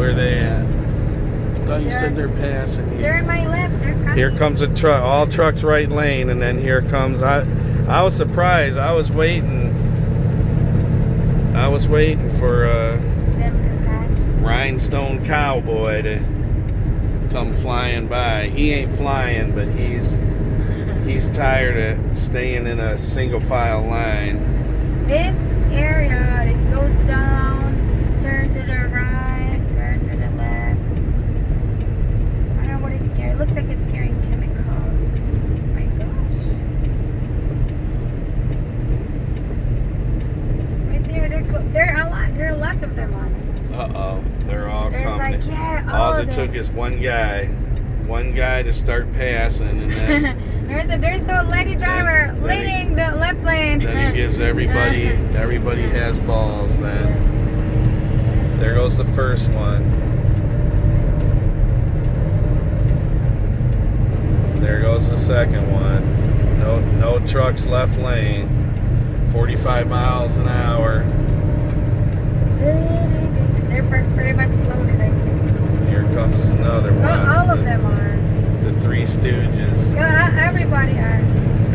Where are they at? I thought you said they're passing you. They're in my left. They're coming. Here comes a truck. All trucks right lane, and then here comes. I was surprised. I was waiting for Them to pass. Rhinestone Cowboy to come flying by. He ain't flying, but he's tired of staying in a single file line. This area, this goes down, turn to the right, turn to the left. I don't know what it's carrying. It looks like it's carrying chemicals. My gosh. Right there, there are lots of them on it. Uh-oh. They're all There's coming. like, yeah, all all it of took them. is one guy to start passing, and then there's the lady driver leading the left lane. then he gives everybody has balls. Then there goes the first one. There goes the second one. No trucks left lane. 45 miles an hour. They're pretty much loaded, I think. Here comes another one. All of them are. The Three Stooges. Yeah, everybody are.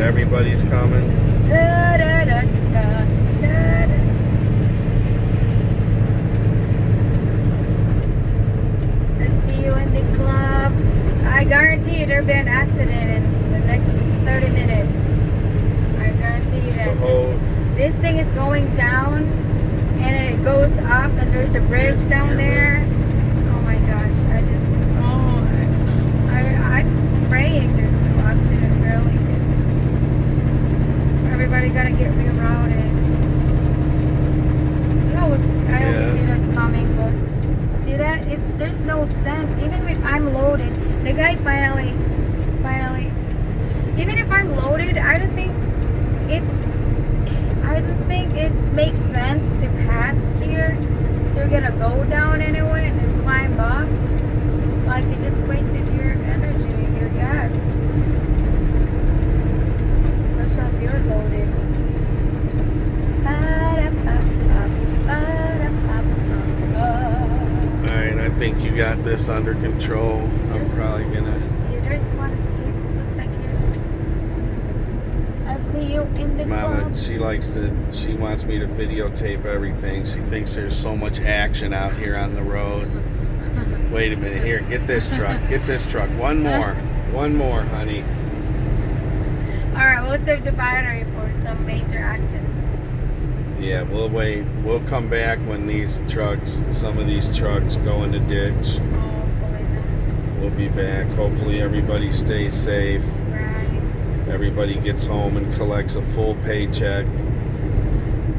Everybody's coming. Da, da, da, da, da, da. Let's see you in the club. I guarantee there'll be an accident in the next 30 minutes. I guarantee you that. This thing is going down and it goes up and there's a bridge down there. Oh my gosh, I'm spraying. There's no accident really, because everybody gotta get rerouted. I always see that coming, but see that there's no sense. Even if I'm loaded, the guy finally. Even if I'm loaded, I don't think it makes sense to pass here. So you're gonna go down anyway and then climb up. Like you just wasted your energy, your gas. Especially if you're loaded. Alright, I think you got this under control. I'm probably gonna. There's one. It looks like his. I'll see you in the Mama, club. she wants me to videotape everything. She thinks there's so much action out here on the road. Wait a minute, here, get this truck. Get this truck. One more, honey. Alright, we'll save the battery for some major action. Yeah, we'll wait. We'll come back when some of these trucks go in the ditch. Hopefully not. We'll be back. Hopefully everybody stays safe. Right. Everybody gets home and collects a full paycheck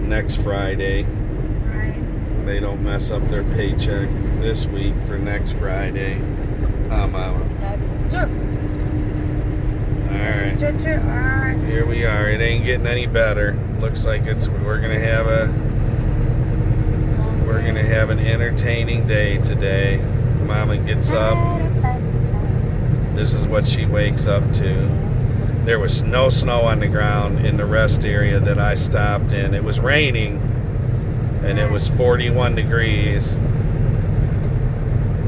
next Friday. Right. They don't mess up their paycheck this week for next Friday. Mama. That's true. Alright. True. Alright. Here we are. It ain't getting any better. Looks like we're gonna have an entertaining day today. Mama gets up. This is what she wakes up to. There was no snow on the ground in the rest area that I stopped in. It was raining and it was 41 degrees.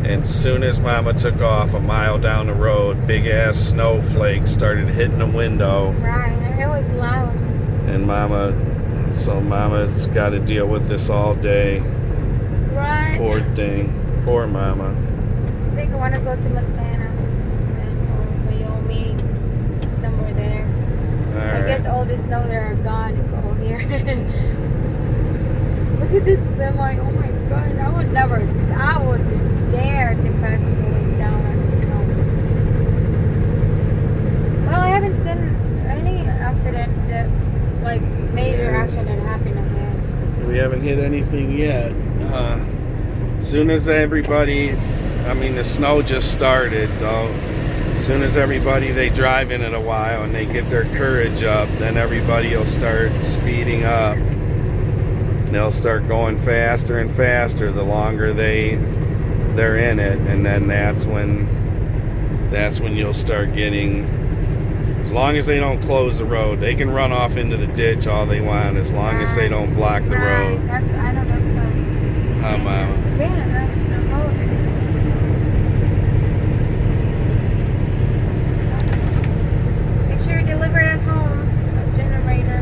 And soon as Mama took off a mile down the road, big ass snowflakes started hitting the window. Right. It was loud. And Mama's got to deal with this all day. Right. Poor thing. Poor Mama. I think I want to go to Montana. Or Wyoming. Somewhere there. All I right. guess all the snow there are gone. It's all here. Look at this semi. Oh my gosh. I would dare to pass going down on the snow. Well, I haven't seen any accident that, like, major action that happened ahead. We haven't hit anything yet. Soon as the snow just started, though. As soon as they drive in it a while and they get their courage up, then everybody will start speeding up. They'll start going faster and faster the longer they're in it, and then that's when you'll start getting. As long as they don't close the road, they can run off into the ditch all they want, as long as they don't block the road. I know that's good. Mama. Make sure you deliver at home. A generator.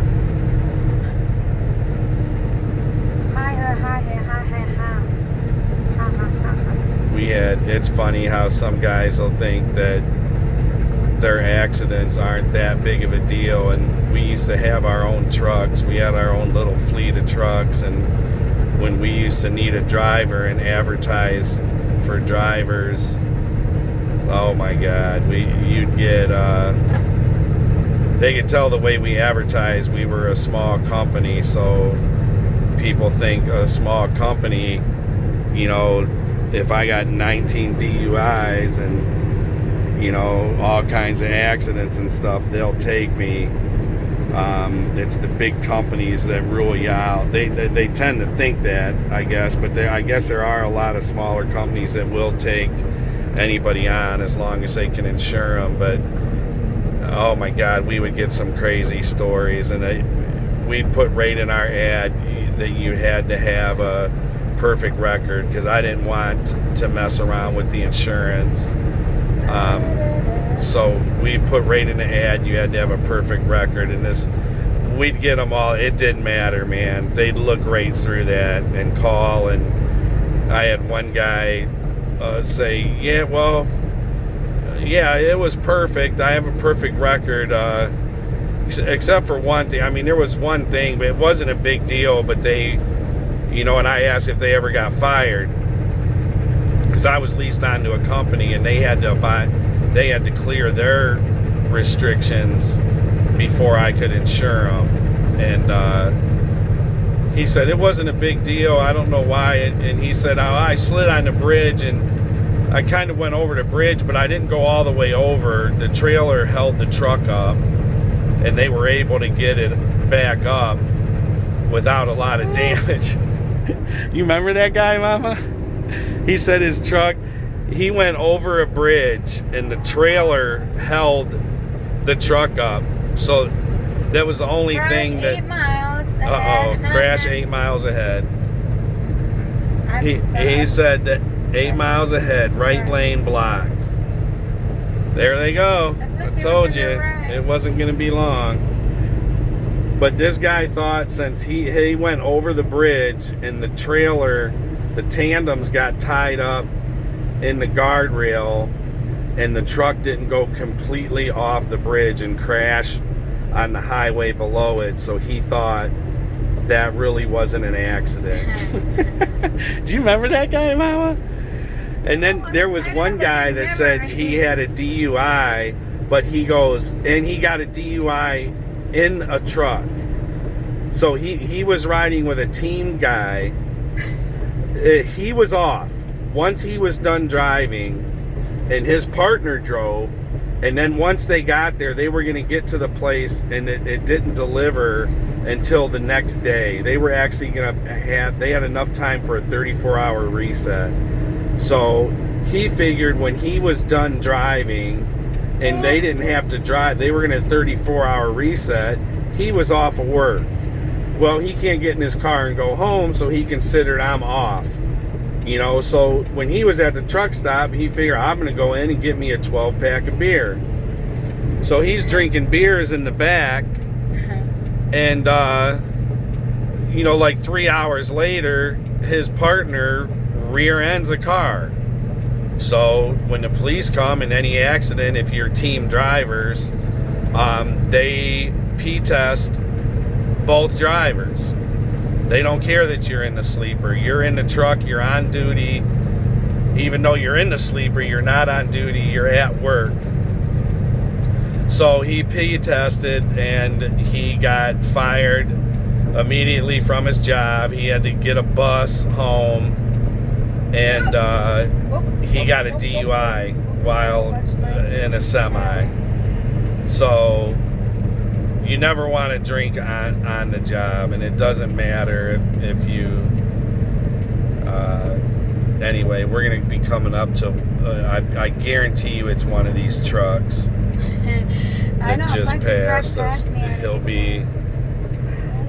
It's funny how some guys will think that their accidents aren't that big of a deal, and we used to have our own trucks. We had our own little fleet of trucks, and when we used to need a driver and advertise for drivers, oh my God, you'd get they could tell the way we advertised we were a small company, so people think a small company, you know, if I got 19 DUIs and, you know, all kinds of accidents and stuff, they'll take me. It's the big companies that rule you out. They tend to think that, I guess, but I guess there are a lot of smaller companies that will take anybody on as long as they can insure them. But oh my God, we would get some crazy stories, and we'd put right in our ad that you had to have a perfect record, because I didn't want to mess around with the insurance. So we put right in the ad you had to have a perfect record, and we'd get them all. It didn't matter, man. They'd look right through that and call, and I had one guy say, yeah, well, yeah, it was perfect. I have a perfect record, except for one thing. I mean, there was one thing, but it wasn't a big deal, but they, you know, and I asked if they ever got fired, because I was leased onto a company, and they had to clear their restrictions before I could insure them. And he said it wasn't a big deal. I don't know why. And he said, oh, I slid on the bridge, and I kind of went over the bridge, but I didn't go all the way over. The trailer held the truck up, and they were able to get it back up without a lot of damage. You remember that guy, Mama? He said his truck, he went over a bridge and the trailer held the truck up. So that was the only thing that... 8 miles ahead. Crash 8 miles ahead. He said that 8 miles ahead, right lane blocked. There they go. I told you, it wasn't going to be long. But this guy thought, since he went over the bridge and the trailer, the tandems got tied up in the guardrail, and the truck didn't go completely off the bridge and crash on the highway below it, so he thought that really wasn't an accident. Do you remember that guy, Mama? And then there was one guy that said he had a DUI, but he goes, and he got a DUI in a truck. So he was riding with a team guy. He was off. Once he was done driving, and his partner drove, and then once they got there, they were going to get to the place, and it didn't deliver until the next day. They were actually going to they had enough time for a 34-hour reset. So he figured when he was done driving, and they didn't have to drive, they were going to 34-hour reset, he was off of work. Well, he can't get in his car and go home, so he considered, I'm off. You know, so when he was at the truck stop, he figured, I'm going to go in and get me a 12-pack of beer. So he's drinking beers in the back, and, you know, like 3 hours later, his partner rear ends a car. So when the police come in any accident, if you're team drivers, they P-test both drivers. They don't care that you're in the sleeper. You're in the truck, you're on duty. Even though you're in the sleeper, you're not on duty, you're at work. So he P-tested, and he got fired immediately from his job. He had to get a bus home, and he got a DUI while in a semi. So you never want to drink on the job, and it doesn't matter if you anyway, we're going to be coming up to I guarantee you it's one of these trucks that just passed us. He'll be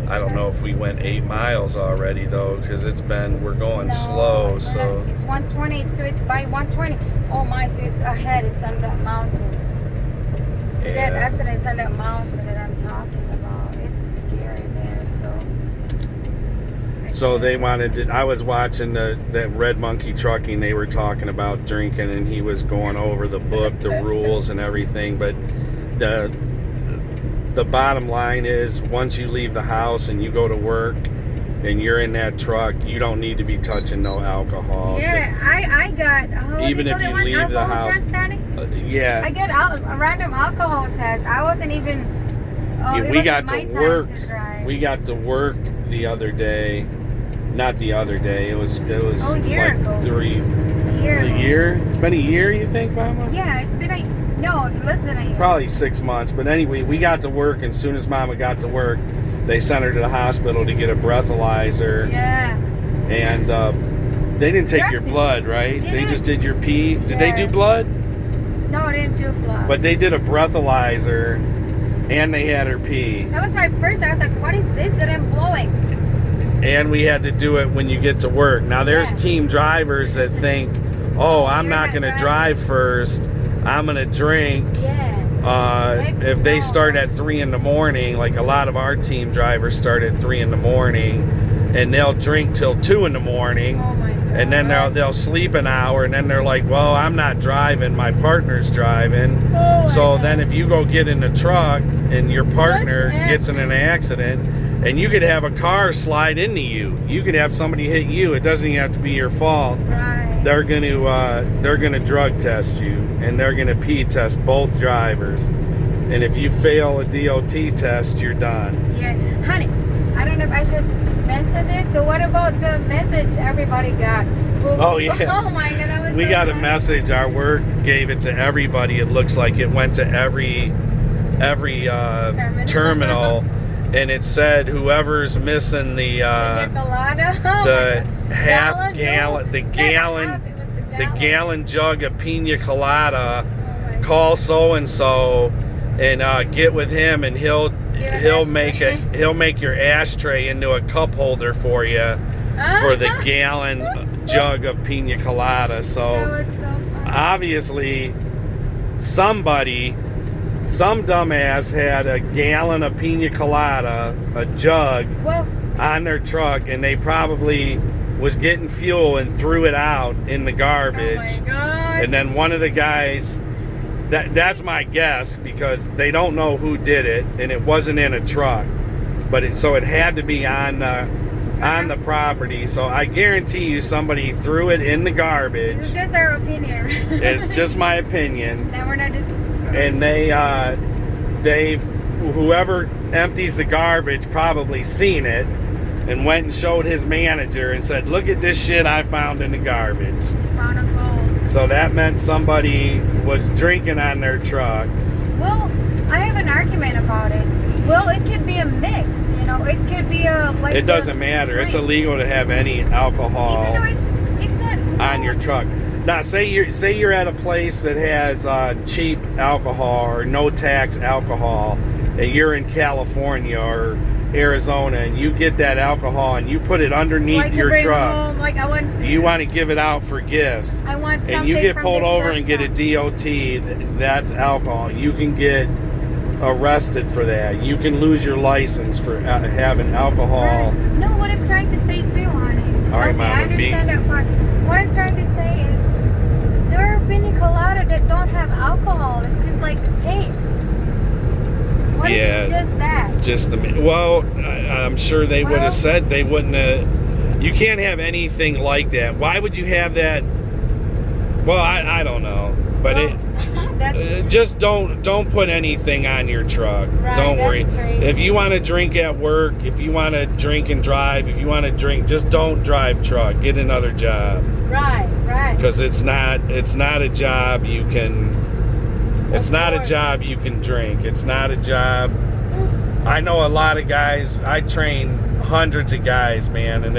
I don't know if we went 8 miles already though, because we're going slow. So it's 120, so it's by 120. Oh my, so it's ahead. It's on that mountain. So that accident is on that mountain that I'm talking about. It's scary there. So they wanted to, I was watching that Red Monkey Trucking. They were talking about drinking, and he was going over the book, the rules, and everything. But the bottom line is, once you leave the house and you go to work and you're in that truck, you don't need to be touching no alcohol. Yeah, I got. Even if you leave the house. Yeah. I got a random alcohol test. I wasn't even. We got to work. We got to work the other day. Not the other day. It was a year like ago. A year? It's been a year, you think, Mama? Yeah, it's been less than a year. Probably 6 months. But anyway, we got to work, and as soon as Mama got to work, they sent her to the hospital to get a breathalyzer. Yeah. And they didn't take your blood, right? They just did your pee. Did they do blood? No, they didn't do blood. But they did a breathalyzer, and they had her pee. That was my first. I was like, what is this that I'm blowing? And we had to do it when you get to work. Now, there's team drivers that think, oh, I'm not going to drive first. I'm going to drink. Yeah. If they start at 3 in the morning, like a lot of our team drivers start at 3 in the morning, and they'll drink till 2 in the morning. Oh my God. And then they'll sleep an hour, and then they're like, well, I'm not driving. My partner's driving. So then if you go get in the truck and your partner gets in an accident, and you could have a car slide into you. You could have somebody hit you. It doesn't even have to be your fault. Right. They're gonna drug test you, and they're gonna pee test both drivers. And if you fail a DOT test, you're done. Yeah, honey. I don't know if I should mention this. So what about the message everybody got? Oh yeah. Oh my God. We got a message. Our work gave it to everybody. It looks like it went to every terminal. And it said, whoever's missing the half gallon, the gallon jug of pina colada, call so and so, and get with him, and he'll make your ashtray into a cup holder for you for the gallon jug of pina colada. So obviously, some dumbass had a gallon of pina colada, a jug, on their truck, and they probably was getting fuel and threw it out in the garbage. Oh my gosh. And then one of the guys, that's my guess, because they don't know who did it, and it wasn't in a truck, so it had to be on the property. So I guarantee you somebody threw it in the garbage. This is just our opinion. It's just my opinion. Now we're not just. And whoever empties the garbage probably seen it and went and showed his manager and said, look at this shit I found in the garbage. Found a gold. So that meant somebody was drinking on their truck. Well, I have an argument about it. Well, it could be a mix, it could be it doesn't matter. It's illegal to have any alcohol. Even though it's not on your truck. Now, say you're at a place that has cheap alcohol or no tax alcohol, and you're in California or Arizona, and you get that alcohol and you put it underneath your truck. Home, you want to give it out for gifts. I want something and you get pulled from over and get a DOT. That's alcohol. You can get arrested for that. You can lose your license for having alcohol. Right. No, what I'm trying to say too, honey. All right, Mama, I understand that part. What I'm trying to say is, there are pina colada that don't have alcohol. It's just like the taste. What if it's just that? I'm sure they would have said they wouldn't have. You can't have anything like that. Why would you have that? Well, I don't know. But just don't put anything on your truck. Right, don't worry. Crazy. If you want to drink at work, if you want to drink and drive, if you want to drink, just don't drive truck. Get another job. Right. Because it's not a job you can. It's not a job you can drink. It's not a job. I know a lot of guys. I train hundreds of guys, man, and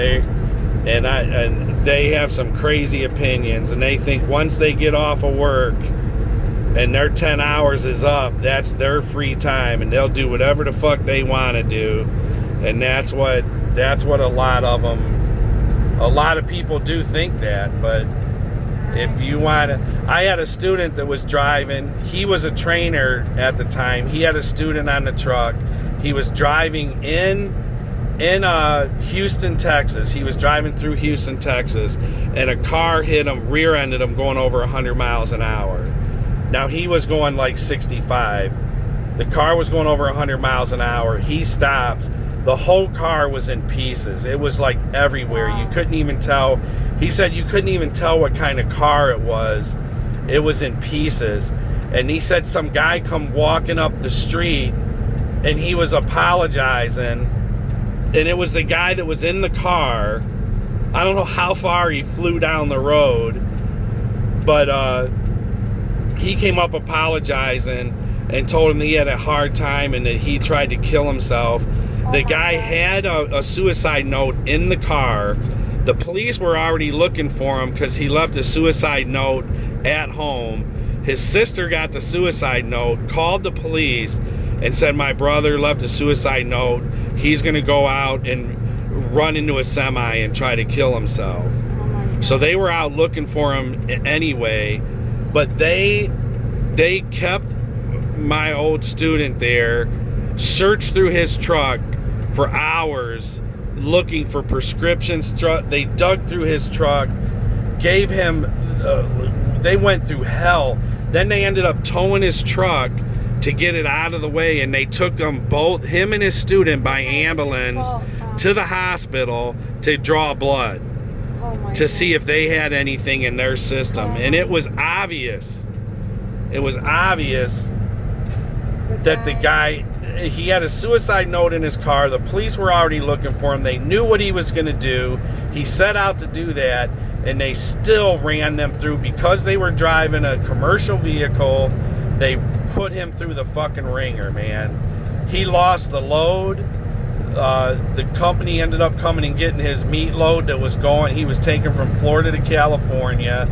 they have some crazy opinions, and they think once they get off of work and their 10 hours is up, that's their free time, and they'll do whatever the fuck they want to do. And that's what a lot of people do think that. But if you want to, I had a student that was driving. He was a trainer at the time. He had a student on the truck. He was driving in Houston, Texas. He was driving through Houston, Texas, and a car hit him, rear-ended him going over 100 miles an hour. Now, he was going like 65. The car was going over 100 miles an hour. He stops. The whole car was in pieces. It was like everywhere. You couldn't even tell. He said you couldn't even tell what kind of car it was. It was in pieces. And he said some guy come walking up the street, and he was apologizing. And it was the guy that was in the car. I don't know how far he flew down the road, but he came up apologizing and told him that he had a hard time and that he tried to kill himself. The guy had a suicide note in the car. The police were already looking for him because he left a suicide note at home. His sister got the suicide note, called the police, and said, my brother left a suicide note. He's going to go out and run into a semi and try to kill himself. So they were out looking for him anyway. But they kept my old student there, searched through his truck for hours looking for prescriptions. They dug through his truck, gave him, they went through hell. Then they ended up towing his truck to get it out of the way, and they took them both, him and his student, by ambulance to the hospital to draw blood to see if they had anything in their system. And it was obvious. It was obvious that the guy, he had a suicide note in his car. The police were already looking for him. They knew what he was going to do. He set out to do that, and they still ran them through because they were driving a commercial vehicle. They put him through the fucking ringer, man. He lost the load. The company ended up coming and getting his meat load that was going. He was taken from Florida to California.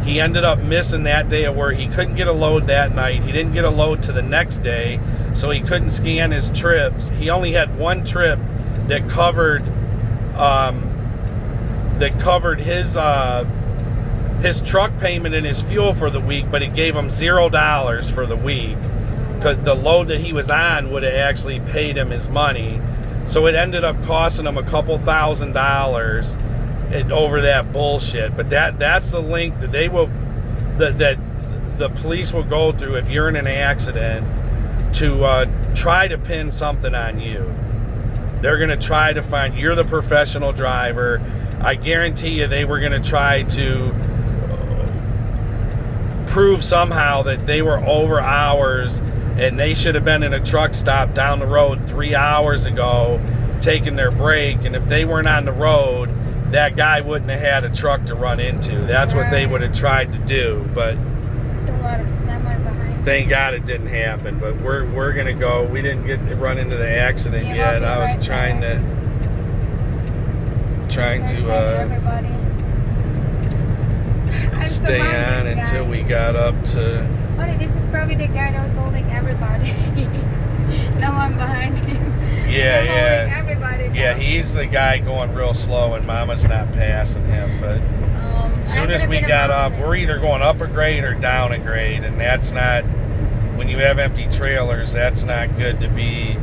He ended up missing that day of work. He couldn't get a load that night. He didn't get a load to the next day, so he couldn't scan his trips. He only had one trip that covered his truck payment and his fuel for the week, but it gave him $0 for the week because the load that he was on would have actually paid him his money. So it ended up costing him a couple $1,000s over that bullshit. But that's the link that that the police will go through if you're in an accident to try to pin something on you. They're going to try to find you're the professional driver. I guarantee you they were going to try to prove somehow that they were over hours and they should have been in a truck stop down the road 3 hours ago taking their break. And if they weren't on the road, that guy wouldn't have had a truck to run into. That's what they would have tried to do. But there's a lot of semi behind. Thank God it didn't happen. But we're gonna go. We didn't get to run into the accident yet. I was trying to stay on until we got up to. Honey, this is probably the guy that was holding everybody. No one behind him. Yeah. Holding everybody down. Yeah, he's the guy going real slow, and Mama's not passing him. But as soon as we got up, we're either going up a grade or down a grade, and that's not. When you have empty trailers, that's not good to be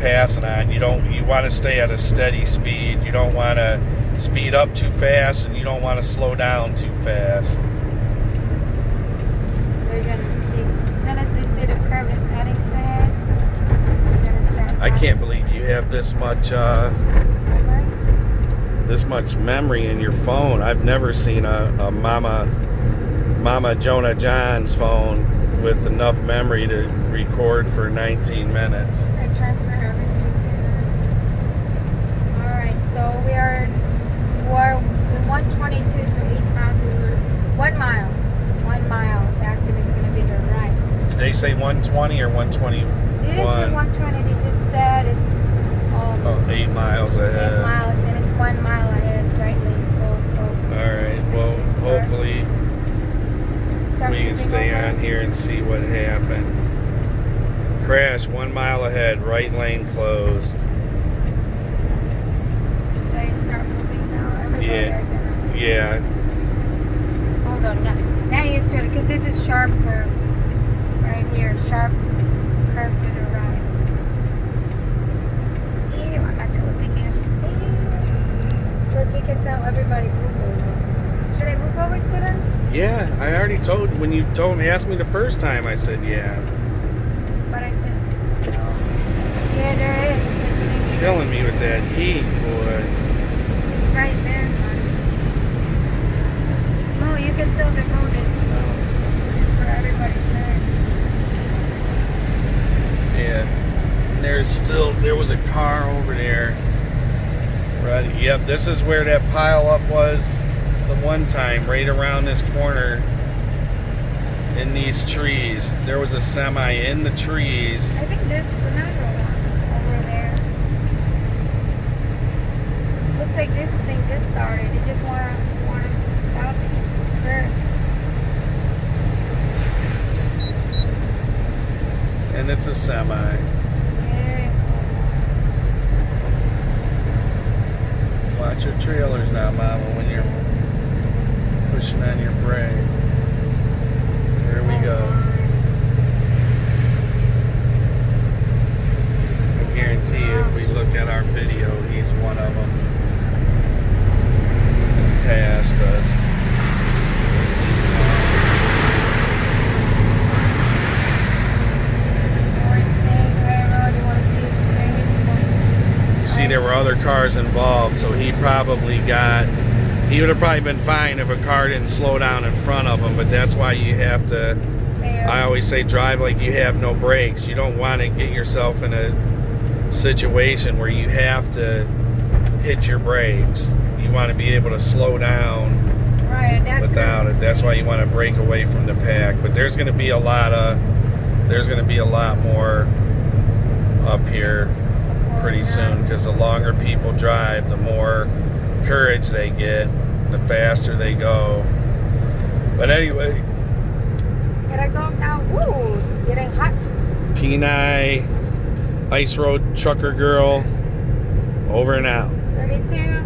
passing on. You want to stay at a steady speed. You don't want to speed up too fast, and you don't want to slow down too fast. We're gonna see. As soon as they see the curve and headings ahead, we're gonna start. I can't believe you have this much memory in your phone. I've never seen a Mama Jonah John's phone with enough memory to record for 19 minutes. I transfer everything to. Alright, so we're 122, so 8 miles. So we're 1 mile. 1 mile. The accident is going to be to the right. Did they say 120 or 121? They didn't say 120. They just said it's 8 miles ahead. 8 miles, and it's 1 mile ahead, right lane close. So. Alright, well, hopefully we can stay on here and see what happened. Crash 1 mile ahead, right lane closed. Yeah. Hold on, now it's ready because this is sharp curve right here, sharp curve to the right. Ew, I'm actually picking up speed. Look, you can tell everybody move over. Should I move over, sweetheart? Yeah, I already told when you asked me the first time. I said yeah. But I said no. Yeah, there is. Killing me with that heat, boy. It's right there, hon. No, you can tell the road is for everybody to turn. Yeah. There was a car over there. Right. Yep, this is where that pile up was the one time, right around this corner in these trees. There was a semi in the trees. I think there's another one over there. Looks like this thing just started. It just want us to stop because it's curved. And it's a semi. Yeah. Watch your trailers now, Mama, when you're pushing on your brake. There we go. I guarantee you, if we look at our video, he's one of them. Past us. You see, there were other cars involved, so he would have probably been fine if a car didn't slow down in front of him, but that's why you have to, I always say, drive like you have no brakes. You don't want to get yourself in a situation where you have to hit your brakes. You want to be able to slow down without it. That's why you want to break away from the pack. But there's going to be a lot more up here pretty soon, because the longer people drive, the more courage they get, the faster they go. But anyway, gotta go now. Ooh, it's getting hot. Kenai Ice Road Trucker Girl, over and out. 32.